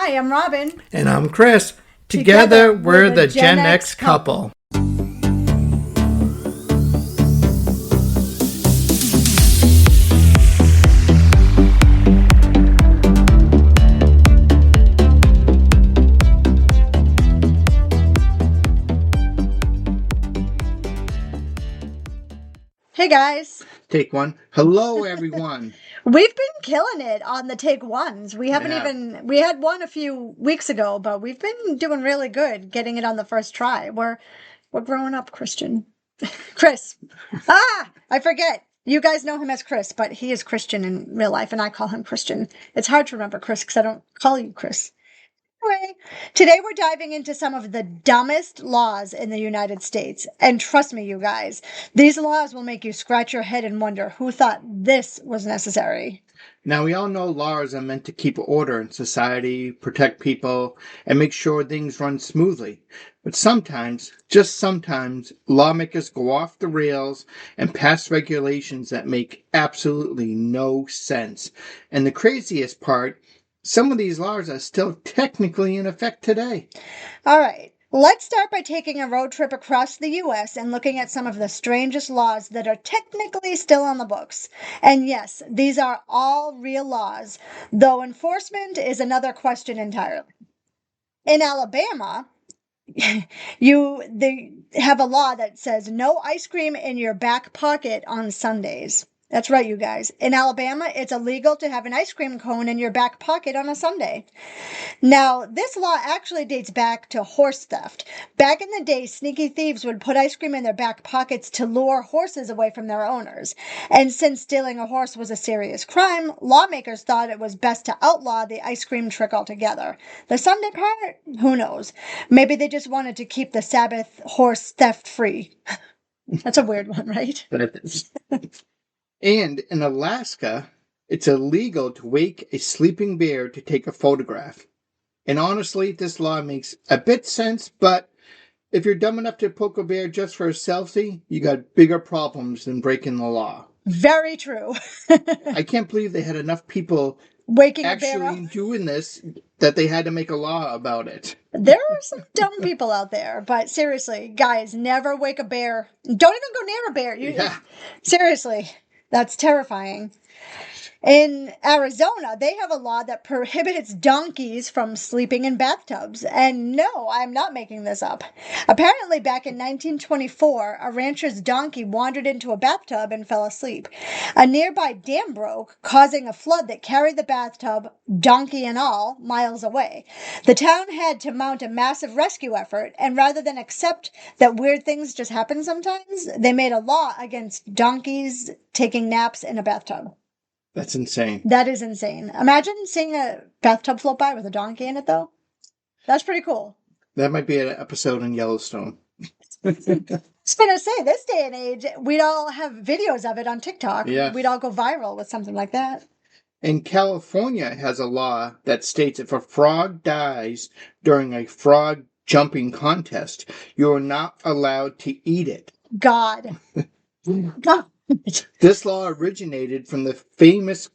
Hi, I'm Robin. And I'm Chris. Together we're the Gen X couple. Hey guys. Take one. Hello, everyone. We've been killing it on the take ones. We had one a few weeks ago, but we've been doing really good getting it on the first try. We're growing up, Christian. Chris. I forget. You guys know him as Chris, but he is Christian in real life, and I call him Christian. It's hard to remember Chris because I don't call you Chris. Anyway, today we're diving into some of the dumbest laws in the United States. And trust me, you guys, these laws will make you scratch your head and wonder who thought this was necessary. Now, we all know laws are meant to keep order in society, protect people, and make sure things run smoothly. But sometimes, just sometimes, lawmakers go off the rails and pass regulations that make absolutely no sense. And the craziest part, some of these laws are still technically in effect today. All right. Let's start by taking a road trip across the U.S. and looking at some of the strangest laws that are technically still on the books. And yes, these are all real laws, though enforcement is another question entirely. In Alabama, they have a law that says no ice cream in your back pocket on Sundays. That's right, you guys. In Alabama, it's illegal to have an ice cream cone in your back pocket on a Sunday. Now, this law actually dates back to horse theft. Back in the day, sneaky thieves would put ice cream in their back pockets to lure horses away from their owners. And since stealing a horse was a serious crime, lawmakers thought it was best to outlaw the ice cream trick altogether. The Sunday part? Who knows? Maybe they just wanted to keep the Sabbath horse theft free. That's a weird one, right? And in Alaska, it's illegal to wake a sleeping bear to take a photograph. And honestly, this law makes a bit sense, but if you're dumb enough to poke a bear just for a selfie, you got bigger problems than breaking the law. Very true. I can't believe they had enough people waking actually doing this that they had to make a law about it. There are some dumb people out there, but seriously, guys, never wake a bear. Don't even go near a bear. Seriously, that's terrifying. In Arizona, they have a law that prohibits donkeys from sleeping in bathtubs. And no, I'm not making this up. Apparently, back in 1924, a rancher's donkey wandered into a bathtub and fell asleep. A nearby dam broke, causing a flood that carried the bathtub, donkey and all, miles away. The town had to mount a massive rescue effort, and rather than accept that weird things just happen sometimes, they made a law against donkeys taking naps in a bathtub. That's insane. That is insane. Imagine seeing a bathtub float by with a donkey in it, though. That's pretty cool. That might be an episode in Yellowstone. I was going to say, this day and age, we'd all have videos of it on TikTok. Yeah. We'd all go viral with something like that. And California has a law that states if a frog dies during a frog jumping contest, you are not allowed to eat it. God. This law originated from the famous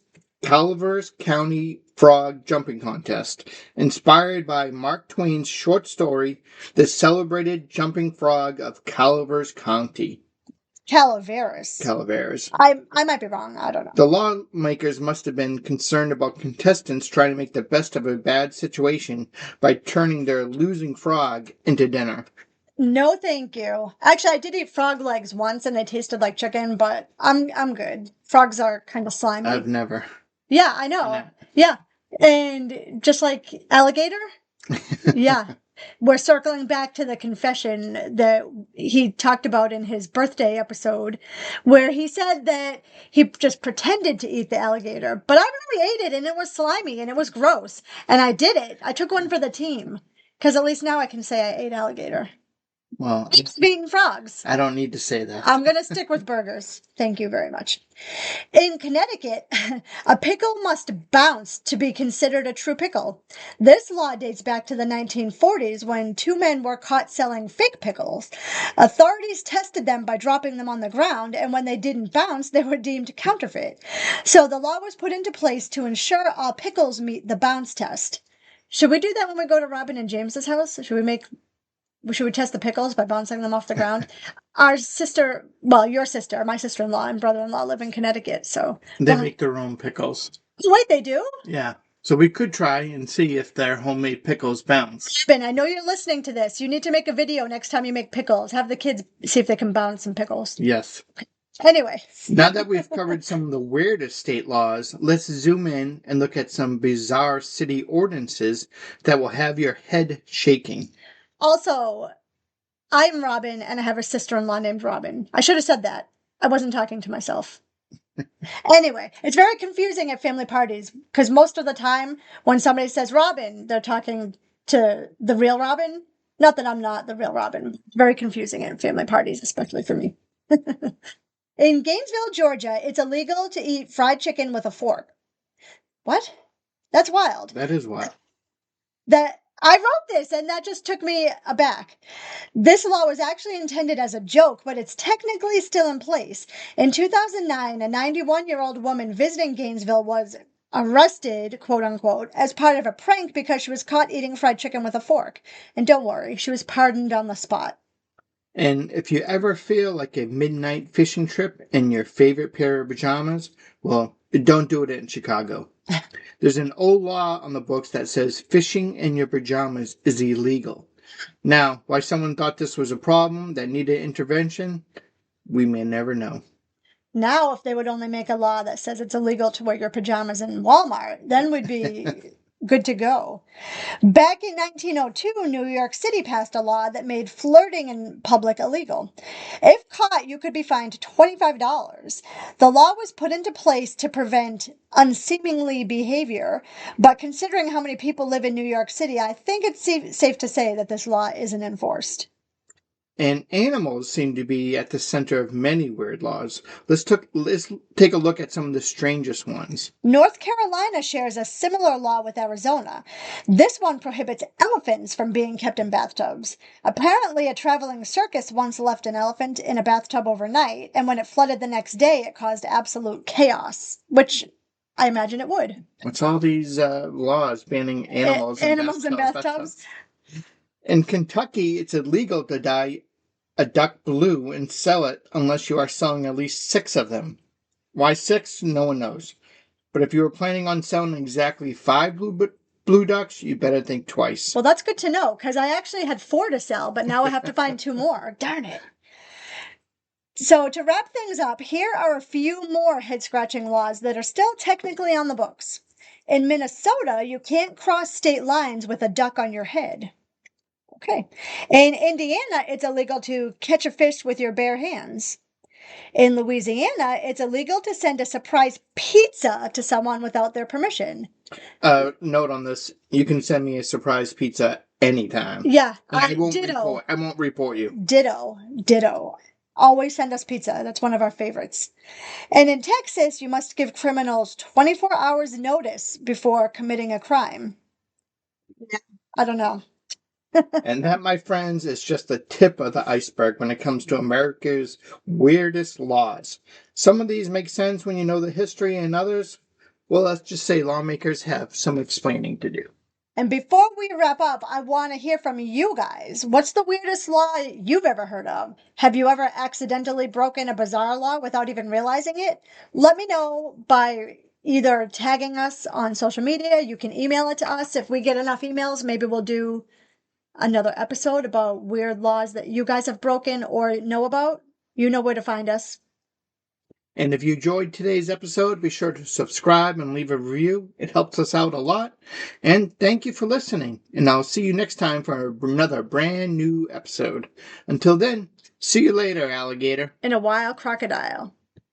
Calvers County Frog Jumping Contest, inspired by Mark Twain's short story, The Celebrated Jumping Frog of Calvers County. Calaveras. I might be wrong. I don't know. The lawmakers must have been concerned about contestants trying to make the best of a bad situation by turning their losing frog into dinner. No, thank you. Actually, I did eat frog legs once and they tasted like chicken, but I'm good. Frogs are kind of slimy. I've never. Yeah, I know. Yeah. And just like alligator? Yeah. We're circling back to the confession that he talked about in his birthday episode, where he said that he just pretended to eat the alligator. But I really ate it and it was slimy and it was gross. And I did it. I took one for the team. Because at least now I can say I ate alligator. Well, Keeps being frogs. I don't need to say that. I'm going to stick with burgers. Thank you very much. In Connecticut, a pickle must bounce to be considered a true pickle. This law dates back to the 1940s when two men were caught selling fake pickles. Authorities tested them by dropping them on the ground, and when they didn't bounce, they were deemed counterfeit. So the law was put into place to ensure all pickles meet the bounce test. Should we do that when we go to Robin and James's house? Should we test the pickles by bouncing them off the ground? Our sister, well, your sister, my sister-in-law and brother-in-law live in Connecticut, so They make their own pickles. Wait, they do? Yeah. So we could try and see if their homemade pickles bounce. Ben, I know you're listening to this. You need to make a video next time you make pickles. Have the kids see if they can bounce some pickles. Yes. Anyway. Now that we've covered some of the weirdest state laws, let's zoom in and look at some bizarre city ordinances that will have your head shaking. Also, I'm Robin and I have a sister-in-law named Robin. I should have said that. I wasn't talking to myself. Anyway, it's very confusing at family parties because most of the time when somebody says Robin, they're talking to the real Robin. Not that I'm not the real Robin. Very confusing at family parties, especially for me. In Gainesville, Georgia, it's illegal to eat fried chicken with a fork. What? That's wild. That is wild. I wrote this and that just took me aback. This law was actually intended as a joke, but it's technically still in place. In 2009, a 91-year-old woman visiting Gainesville was arrested, quote unquote, as part of a prank because she was caught eating fried chicken with a fork. And don't worry, she was pardoned on the spot. And if you ever feel like a midnight fishing trip in your favorite pair of pajamas, well, don't do it in Chicago. There's an old law on the books that says fishing in your pajamas is illegal. Now, why someone thought this was a problem that needed intervention, we may never know. Now, if they would only make a law that says it's illegal to wear your pajamas in Walmart, then we'd be good to go. Back in 1902, New York City passed a law that made flirting in public illegal. If caught, you could be fined $25. The law was put into place to prevent unseemly behavior, but considering how many people live in New York City, I think it's safe to say that this law isn't enforced. And animals seem to be at the center of many weird laws. Let's take a look at some of the strangest ones. North Carolina shares a similar law with Arizona. This one prohibits elephants from being kept in bathtubs. Apparently, a traveling circus once left an elephant in a bathtub overnight, and when it flooded the next day, it caused absolute chaos, which I imagine it would. What's all these laws banning animals in bathtubs? In Kentucky, it's illegal to dye a duck blue and sell it unless you are selling at least 6 of them. Why 6? No one knows. But if you were planning on selling exactly 5 blue ducks, you better think twice. Well, that's good to know, because I actually had 4 to sell, but now I have to find 2 more. Darn it. So to wrap things up, here are a few more head-scratching laws that are still technically on the books. In Minnesota, you can't cross state lines with a duck on your head. Okay. In Indiana, it's illegal to catch a fish with your bare hands. In Louisiana, it's illegal to send a surprise pizza to someone without their permission. Note on this, you can send me a surprise pizza anytime. Yeah, I won't report you. Ditto. Always send us pizza. That's one of our favorites. And in Texas, you must give criminals 24 hours notice before committing a crime. I don't know. And that, my friends, is just the tip of the iceberg when it comes to America's weirdest laws. Some of these make sense when you know the history, and others, well, let's just say lawmakers have some explaining to do. And before we wrap up, I want to hear from you guys. What's the weirdest law you've ever heard of? Have you ever accidentally broken a bizarre law without even realizing it? Let me know by either tagging us on social media. You can email it to us. If we get enough emails, maybe we'll do another episode about weird laws that you guys have broken or know about. You know where to find us. And if you enjoyed today's episode, be sure to subscribe and leave a review. It helps us out a lot. And thank you for listening. And I'll see you next time for another brand new episode. Until then, see you later, alligator. In a wild crocodile.